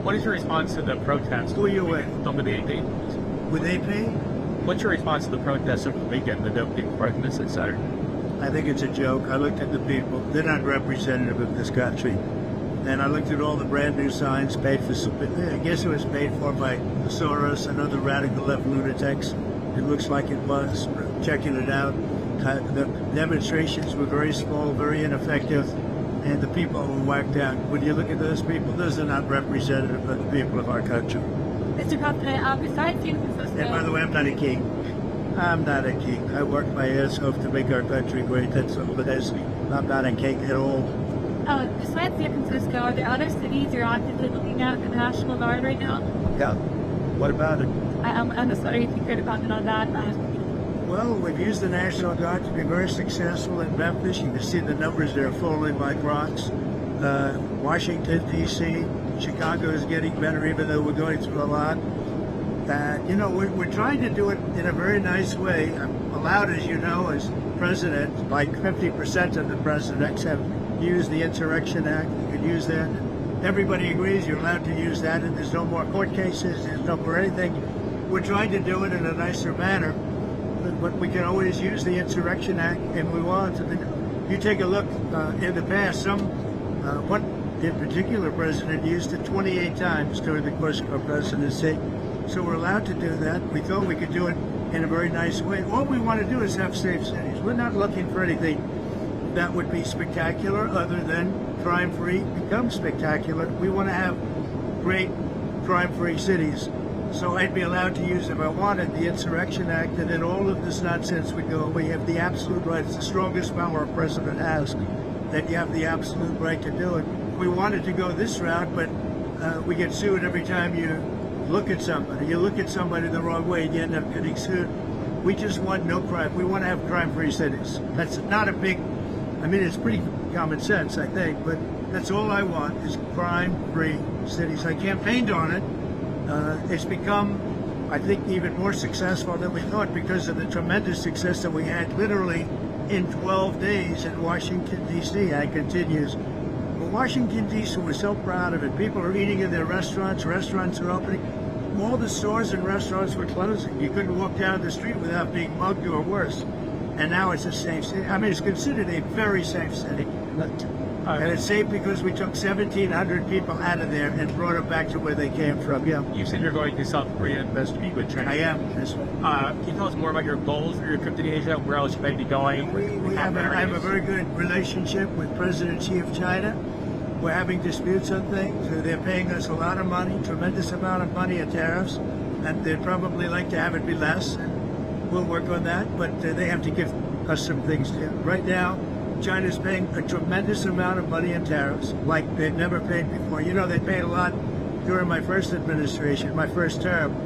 What is your response to the protest? Who are you with? Some of the AP. With AP? What's your response to the protests over the weekend, the Don't Think protests, etc.? I think it's a joke. I looked at the people. They're not representative of this country. And I looked at all the brand new signs paid for, I guess it was paid for by Soros and other radical left lunatics. It looks like it was. Checking it out. The demonstrations were very small, very ineffective, and the people were whacked out. When you look at those people, those are not representative of the people of our country. Mr. President, besides San Francisco... And by the way, I'm not a king. I'm not a king. I work my ass off to make our country great. That's all it is. I'm not a king at all. Besides San Francisco, are there other cities you're actively looking at the National Guard right now? Yeah. What about it? I'm just wondering if you could comment on that. Well, we've used the National Guard to be very successful in Memphis. You can see the numbers there falling like rocks. Washington, D.C., Chicago is getting better, even though we're going through a lot. We're trying to do it in a very nice way. I'm allowed, as you know, as president, like 50% of the presidents have used the Insurrection Act. You can use that. Everybody agrees you're allowed to use that, and there's no more court cases, there's no more anything. We're trying to do it in a nicer manner, but we can always use the Insurrection Act, and we want to. You take a look in the past, one in particular president used it 28 times during the course of our presidency. So we're allowed to do that. We thought we could do it in a very nice way. All we want to do is have safe cities. We're not looking for anything that would be spectacular other than crime-free become spectacular. We want to have great crime-free cities. So I'd be allowed to use, if I wanted, the Insurrection Act, and then all of this nonsense would go away. You have the absolute right. It's the strongest power a president has, that you have the absolute right to do it. We wanted to go this route, but we get sued every time you look at somebody. You look at somebody the wrong way and you end up getting sued. We just want no crime. We want to have crime-free cities. That's not a big, it's pretty common sense, I think, but that's all I want is crime-free cities. I campaigned on it. It's become, I think, even more successful than we thought because of the tremendous success that we had literally in 12 days in Washington, D.C. And it continues. Well, Washington, D.C. was so proud of it. People are eating in their restaurants. Restaurants are opening. All the stores and restaurants were closing. You couldn't walk down the street without being mugged or worse. And now it's a safe city. It's considered a very safe city. And it's safe because we took 1,700 people out of there and brought them back to where they came from. Yeah. You said you're going to South Korea and best meet with China. I am. Yes. Can you tell us more about your goals for your trip to Asia? Where else you might be going? I have a very good relationship with President Xi of China. We're having disputes on things. They're paying us a lot of money, tremendous amount of money in tariffs, and they'd probably like to have it be less. And we'll work on that, but they have to give us some things to do. Right now, China's paying a tremendous amount of money in tariffs, like they've never paid before. They paid a lot during my first administration, my first term.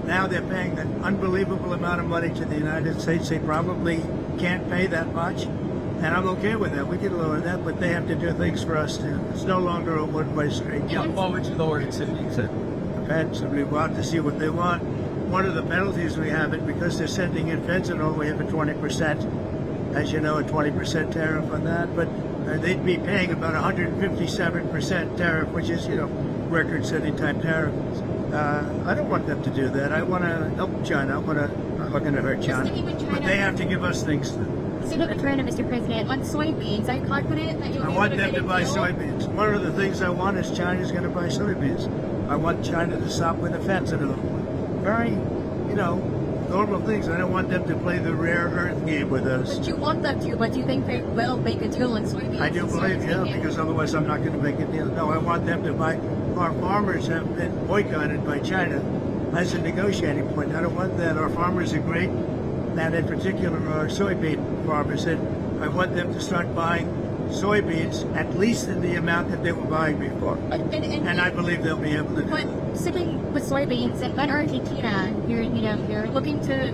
Now they're paying an unbelievable amount of money to the United States. They probably can't pay that much, and I'm okay with that. We can lower that, but they have to do things for us too. It's no longer a one-way street. What would you lower it to? Depends. We want to see what they want. One of the penalties we have is because they're sending in fentanyl, we have a 20%. As you know, a 20% tariff on that, but they'd be paying about 157% tariff, which is, record-setting type tariff. I don't want them to do that. I want to help China. I'm not going to hurt China, but they have to give us things. Mr. President, on soybeans, are you confident that you'll I want them to buy soybeans. One of the things I want is China's going to buy soybeans. I want China to stop with the fentanyl. Very, normal things. I don't want them to play the rare earth game with us. But you want them to, but you think they will make a deal on soybeans? I do believe, because otherwise I'm not going to make a deal. No, I want them to buy. Our farmers have been boycotted by China as a negotiating point. I don't want that. Our farmers are great, and in particular our soybean farmers. And I want them to start buying soybeans at least in the amount that they were buying before. And I believe they'll be able to do it. But sticking with soybeans, and when Argentina, you're looking to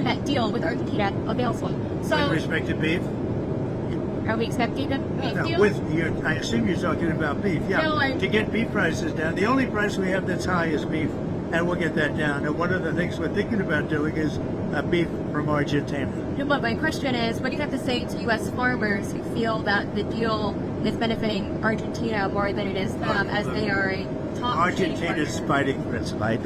that deal with Argentina available. So, with respect to beef? Are we expecting a beef deal? I assume you're talking about beef, yeah. No, to get beef prices down. The only price we have that's high is beef, and we'll get that down. And one of the things we're thinking about doing is beef from Argentina. But my question is, what do you have to say to U.S. farmers who feel that the deal is benefiting Argentina more than it is them, as they are a top Argentina's fighting for its life.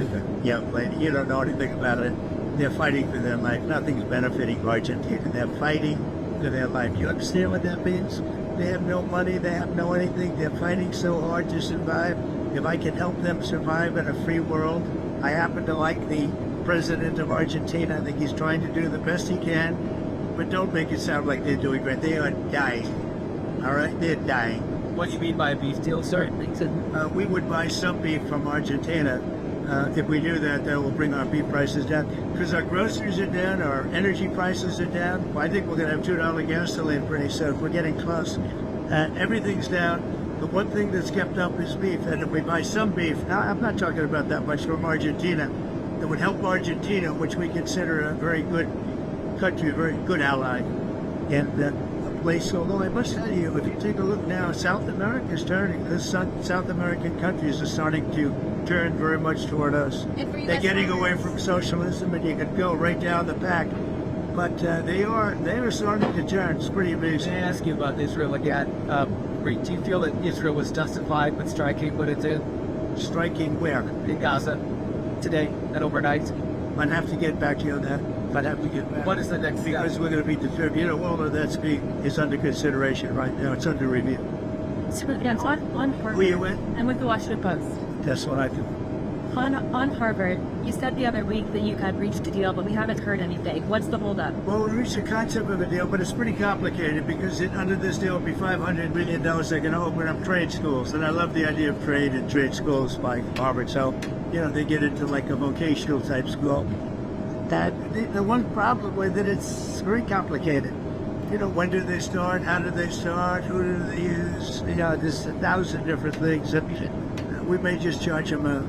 Young lady, you don't know anything about it. They're fighting for their life. Nothing's benefiting Argentina. They're fighting for their life. You understand what that means? They have no money. They have no anything. They're fighting so hard to survive. If I can help them survive in a free world, I happen to like the president of Argentina. I think he's trying to do the best he can, but don't make it sound like they're doing great. They are dying. All right, they're dying. What do you mean by a beef deal, sir? We would buy some beef from Argentina. If we do that, that will bring our beef prices down. Because our groceries are down, our energy prices are down. Well, I think we're going to have $2 gasoline pretty soon. We're getting close. Everything's down. The one thing that's kept up is beef. And if we buy some beef, now I'm not talking about that much from Argentina, that would help Argentina, which we consider a very good country, a very good ally. And a place, although I must tell you, if you take a look now, South America is turning. The South American countries are starting to turn very much toward us. They're getting away from socialism, and you can go right down the pack. But they are starting to turn. It's pretty amazing. May I ask you about Israel again? Do you feel that Israel was justified with striking what it did Striking where? in Gaza today and overnight? I'd have to get back to you on that. I'd have to get back. What is the next step? Because we're going to be disturbed. You know, all of that is under consideration right now. It's under review. So, yeah, on Harvard, Who you with? I'm with the Washington Post. That's what I do. On Harvard, you said the other week that you had reached a deal, but we haven't heard anything. What's the holdup? Well, we reached the concept of a deal, but it's pretty complicated because under this deal will be $500 million. They're going to open up trade schools, and I love the idea of trade and trade schools like Harvard. So, you know, they get into like a vocational type school. That the one problem with it, it's very complicated. You know, when do they start? How do they start? Who do they use? You know, there's 1,000 different things. We may just charge them a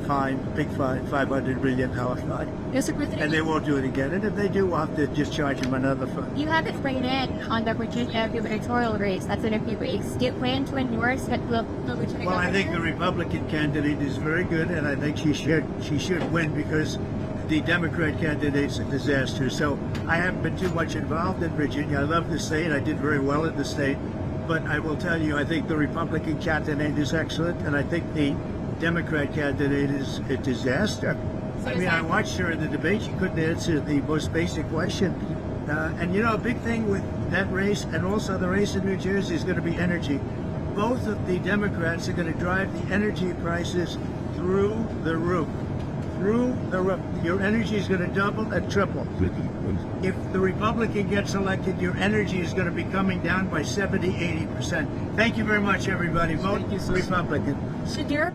fine, big fine, $500 million fine. Yes, And they won't do it again. And if they do, we'll have to just charge them another fine. You haven't weighed in on the Virginia gubernatorial race. That's in a few weeks. Do you plan to endorse the Virginia Well, I think the governor? Republican candidate is very good, and I think she should win because the Democrat candidate's a disaster. So I haven't been too much involved in Virginia. I love the state. I did very well in the state. But I will tell you, I think the Republican candidate is excellent, and I think the Democrat candidate is a disaster. I mean, I watched her in the debate. She couldn't answer the most basic question. And, you know, a big thing with that race and also the race in New Jersey is going to be energy. Both of the Democrats are going to drive the energy prices through the roof. Through the roof. Your energy is going to double and triple. If the Republican gets elected, your energy is going to be coming down by 70, 80%. Thank you very much, everybody. Vote Republican. Should your